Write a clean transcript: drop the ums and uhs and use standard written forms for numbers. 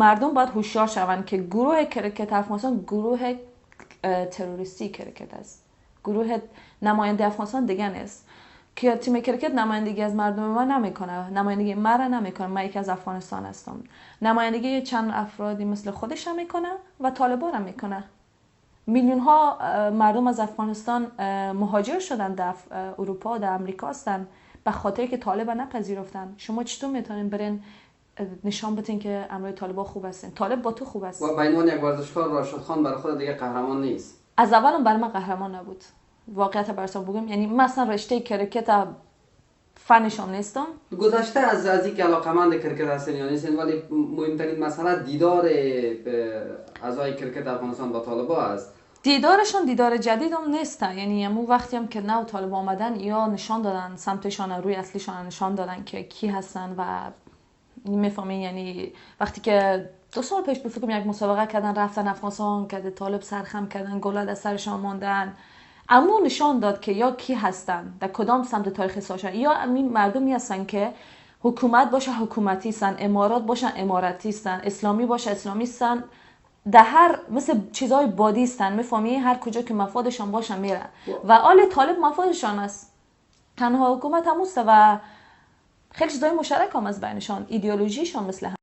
مردم باید هوشیار شوند که گروه کرکت افغانستان گروه تروریستی کرکت است. گروه نماینده افغانستان دیگه نیست که تیم کرکت نمایندگی از مردم ما نمیکنه، نمایندگی مرا نمیکنه. من یکی از افغانستان هستم. نمایندگی چند افرادی مثل خودش هم میکنه و طالبان هم میکنه. میلیون ها مردم از افغانستان مهاجر شدن در اروپا و در امریکا هستن به خاطر که طالب نپذیرفتن. شما چطور میتونین برین نشان بدین که امروی طالبان خوب هستین؟ طالب با تو خوب است. و به عنوان یک ورزشکار راشد خان برای خود دیگه قهرمان نیست. از اولم برای من قهرمان نبود. واقعیت براتون بگم، یعنی مثلا رشته کرکت فنشون نیستم. گذشته از اینکه علاقمند کرکت هستین یا نیستین، ولی مهمترین مسئله دیدار اعضای کرکت افغانستان با طالبا است. دیدارشون دیدار جدید هم نیسته، یعنی همون وقتی هم که نو طالب آمدن یا نشان دادن سمتشان روی اصلیشان نشان دادن که کی هستن و میفهمین. یعنی وقتی که 2 سال پیش بفکرم یک مسابقه کردن رفتن افغانستان که طالب سرخم کردن گلا از سرشان ماندن، اما نشان داد که یا کی هستن در کدام سمت تاریخ ساشن، یا این مردمی هستن که حکومت باشه حکومتی هستن، امارات باشن اماراتی هستن، اسلامی باشه اسلامی هستن، در هر مثل چیزای بادی هستن. میفهمی هر کجا که مفادشان باشه میره و آل طالب مفادشان است. تنها حکومت هم است و خیلی چیزای مشترک هم از بینشان، ایدئولوژیشان مثل هم.